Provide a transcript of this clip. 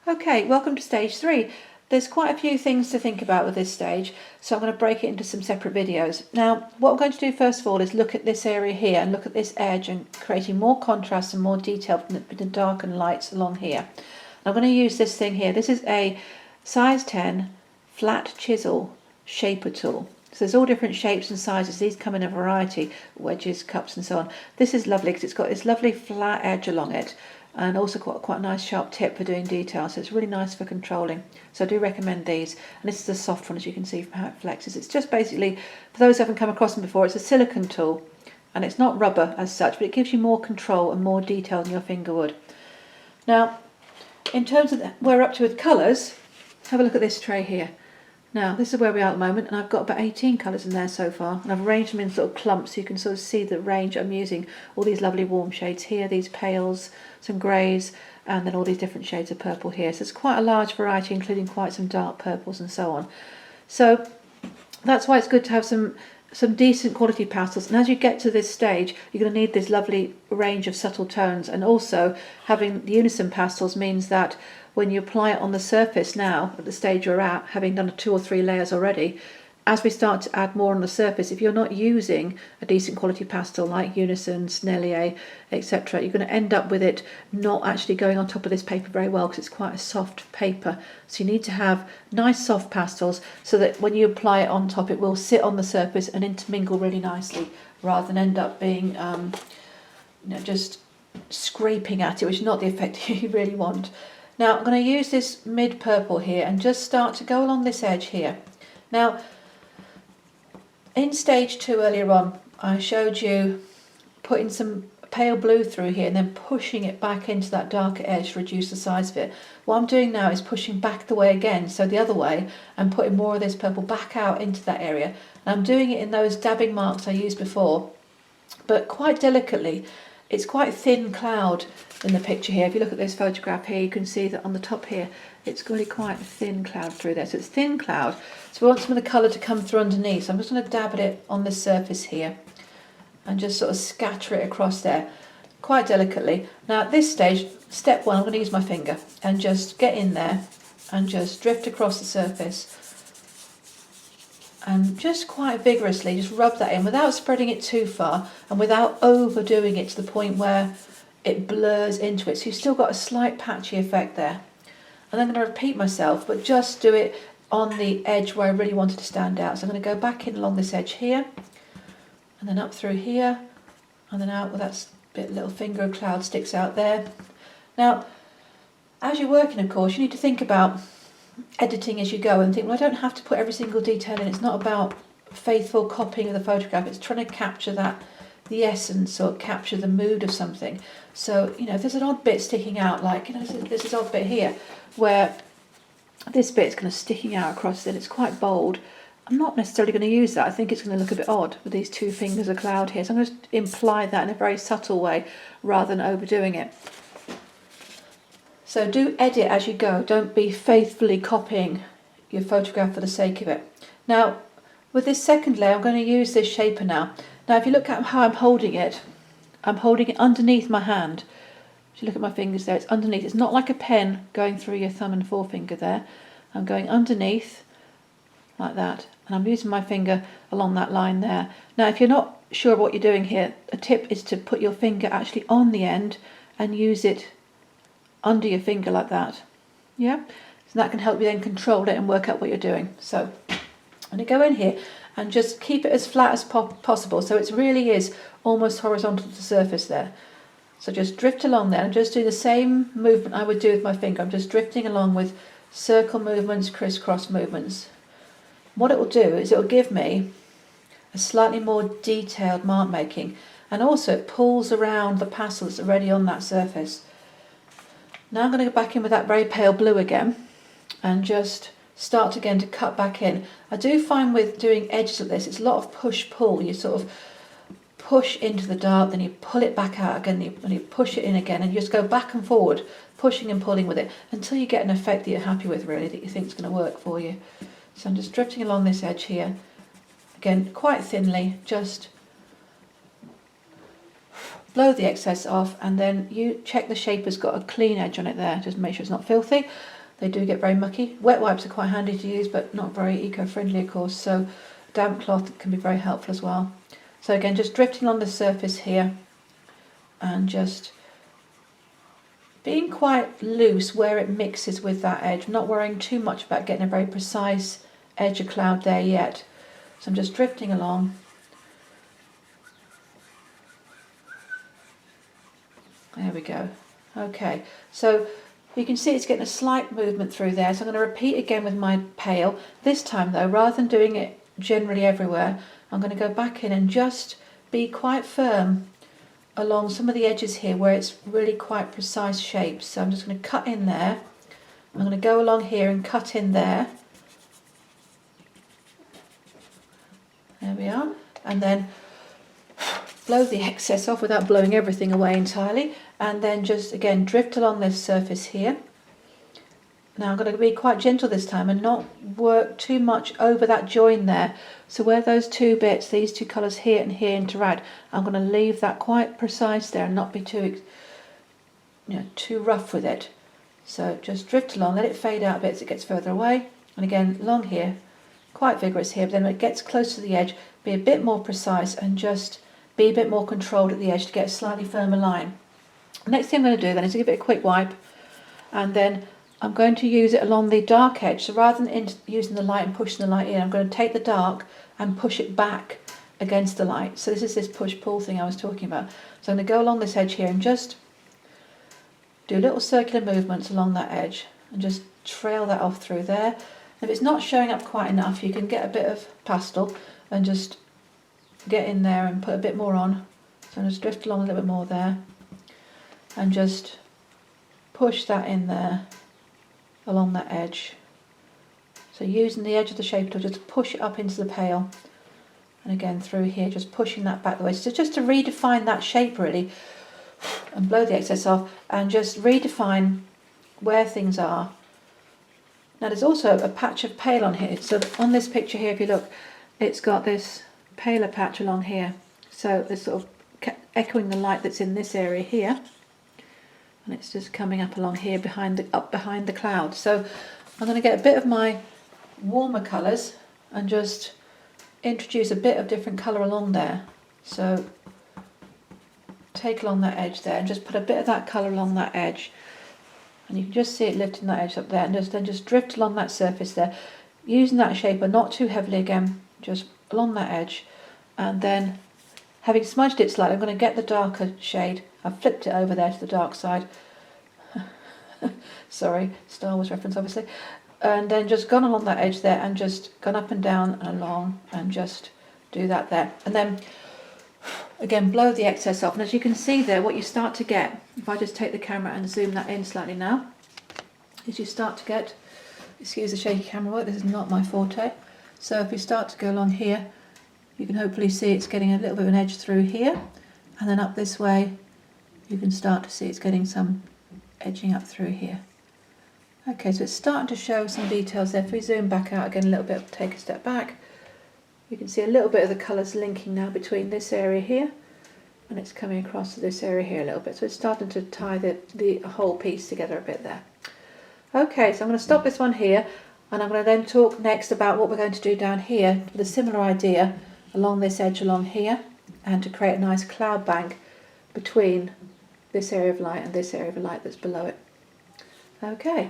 Okay, welcome to stage 3. There's quite a few things to think about with this stage, so I'm going to break it into some separate videos. Now, what I'm going to do first of all is look at this area here and look at this edge and creating more contrast and more detail with the dark and lights along here. I'm going to use this thing here. This is a size 10 flat chisel shaper tool. So there's all different shapes and sizes. These come in a variety, wedges, cups and so on. This is lovely because it's got this lovely flat edge along it, and also quite a nice sharp tip for doing detail, so it's really nice for controlling. So I do recommend these, and this is a soft one, as you can see from how it flexes. It's just basically, for those who haven't come across them before, it's a silicone tool, and it's not rubber as such, but it gives you more control and more detail than your finger would. Now, in terms of where we're up to with colours, have a look at this tray here. Now, this is where we are at the moment, and I've got about 18 colours in there so far, and I've arranged them in sort of clumps so you can sort of see the range I'm using. All these lovely warm shades here, these pales, some greys, and then all these different shades of purple here. So it's quite a large variety, including quite some dark purples and so on. So that's why it's good to have some decent quality pastels, and as you get to this stage you're going to need this lovely range of subtle tones, and also having the unison pastels means that when you apply it on the surface now, at the stage you're at, having done 2 or 3 layers already, as we start to add more on the surface, if you're not using a decent quality pastel like Unison, Snellier, etc., you're going to end up with it not actually going on top of this paper very well, because it's quite a soft paper. So you need to have nice soft pastels so that when you apply it on top it will sit on the surface and intermingle really nicely, rather than end up being just scraping at it, which is not the effect you really want. Now I'm going to use this mid purple here and just start to go along this edge here. Now, in stage 2 earlier on, I showed you putting some pale blue through here and then pushing it back into that darker edge to reduce the size of it. What I'm doing now is pushing back the way again, so the other way, and putting more of this purple back out into that area. And I'm doing it in those dabbing marks I used before, but quite delicately. It's quite thin cloud in the picture here. If you look at this photograph here, you can see that on the top here, it's really quite a thin cloud through there. So it's thin cloud. So we want some of the colour to come through underneath. So I'm just going to dab it on this surface here and just sort of scatter it across there quite delicately. Now at this stage, step 1, I'm going to use my finger and just get in there and just drift across the surface. And just quite vigorously just rub that in without spreading it too far and without overdoing it to the point where it blurs into it. So you've still got a slight patchy effect there. And then I'm going to repeat myself, but just do it on the edge where I really wanted to stand out. So I'm going to go back in along this edge here, and then up through here, and then out. Well, that's a bit little finger of cloud sticks out there. Now, as you're working, of course, you need to think about editing as you go and think, well, I don't have to put every single detail in. It's not about faithful copying of the photograph. It's trying to capture the essence, or capture the mood of something. So, if there's an odd bit sticking out, like, there's this odd bit here where this bit's kind of sticking out across it, it's quite bold. I'm not necessarily going to use that. I think it's going to look a bit odd with these 2 fingers of cloud here. So I'm going to imply that in a very subtle way rather than overdoing it. So do edit as you go. Don't be faithfully copying your photograph for the sake of it. Now, with this second layer, I'm going to use this shaper now. Now, if you look at how I'm holding it underneath my hand. If you look at my fingers there, it's underneath. It's not like a pen going through your thumb and forefinger there. I'm going underneath like that, and I'm using my finger along that line there. Now, if you're not sure what you're doing here, a tip is to put your finger actually on the end and use it under your finger like that. Yeah, so that can help you then control it and work out what you're doing. So I'm going to go in here and just keep it as flat as possible, so it really is almost horizontal to the surface there. So just drift along there and just do the same movement I would do with my finger. I'm just drifting along with circle movements, crisscross movements. What it will do is it will give me a slightly more detailed mark making, and also it pulls around the pastel that's already on that surface. Now I'm going to go back in with that very pale blue again and just start again to cut back in. I do find with doing edges like this, it's a lot of push-pull. You sort of push into the dark, then you pull it back out again, and you push it in again, and you just go back and forward, pushing and pulling with it until you get an effect that you're happy with, really, that you think is going to work for you. So I'm just drifting along this edge here, again, quite thinly, just blow the excess off, and then you check the shaper's got a clean edge on it there, just make sure it's not filthy. They do get very mucky. Wet wipes are quite handy to use, but not very eco-friendly, of course, so damp cloth can be very helpful as well. So again, just drifting on the surface here and just being quite loose where it mixes with that edge, not worrying too much about getting a very precise edge of cloud there yet. So I'm just drifting along. There we go. Okay, so you can see it's getting a slight movement through there, so I'm going to repeat again with my pail. This time though, rather than doing it generally everywhere, I'm going to go back in and just be quite firm along some of the edges here where it's really quite precise shapes. So I'm just going to cut in there. I'm going to go along here and cut in there. There we are. And then blow the excess off without blowing everything away entirely. And then just again drift along this surface here. Now I'm going to be quite gentle this time and not work too much over that join there. So where those two bits, these two colours here and here interact, I'm going to leave that quite precise there and not be too, too rough with it. So just drift along, let it fade out a bit as it gets further away. And again, along here, quite vigorous here, but then when it gets close to the edge, be a bit more precise and just be a bit more controlled at the edge to get a slightly firmer line. The next thing I'm going to do then is to give it a quick wipe, and then I'm going to use it along the dark edge. So rather than using the light and pushing the light in, I'm going to take the dark and push it back against the light. So this is this push-pull thing I was talking about. So I'm going to go along this edge here and just do little circular movements along that edge and just trail that off through there. If it's not showing up quite enough, you can get a bit of pastel and just get in there and put a bit more on. So I'm just drift along a little bit more there and just push that in there along that edge. So using the edge of the shaper tool just to push it up into the pail, and again through here just pushing that back the way. So just to redefine that shape really, and blow the excess off and just redefine where things are. Now there's also a patch of pale on here. So on this picture here, if you look, it's got this paler patch along here. So it's sort of echoing the light that's in this area here. And it's just coming up along here behind the cloud. So I'm going to get a bit of my warmer colours and just introduce a bit of different colour along there. So take along that edge there and just put a bit of that colour along that edge. And you can just see it lifting that edge up there, and then just drift along that surface there. Using that shaper, not too heavily again, just along that edge. And then having smudged it slightly, I'm going to get the darker shade. I've flipped it over there to the dark side. Sorry, Star Wars reference obviously. And then just gone along that edge there and just gone up and down and along and just do that there. And then again blow the excess off. And as you can see there, what you start to get, if I just take the camera and zoom that in slightly now, is you start to get, excuse the shaky camera work, this is not my forte. So if you start to go along here, you can hopefully see it's getting a little bit of an edge through here, and then up this way you can start to see it's getting some edging up through here. Okay, so it's starting to show some details there. If we zoom back out again a little bit, take a step back, you can see a little bit of the colours linking now between this area here, and it's coming across to this area here a little bit. So it's starting to tie the whole piece together a bit there. Okay, so I'm going to stop this one here, and I'm going to then talk next about what we're going to do down here with a similar idea along this edge along here, and to create a nice cloud bank between this area of light and this area of light that's below it. Okay.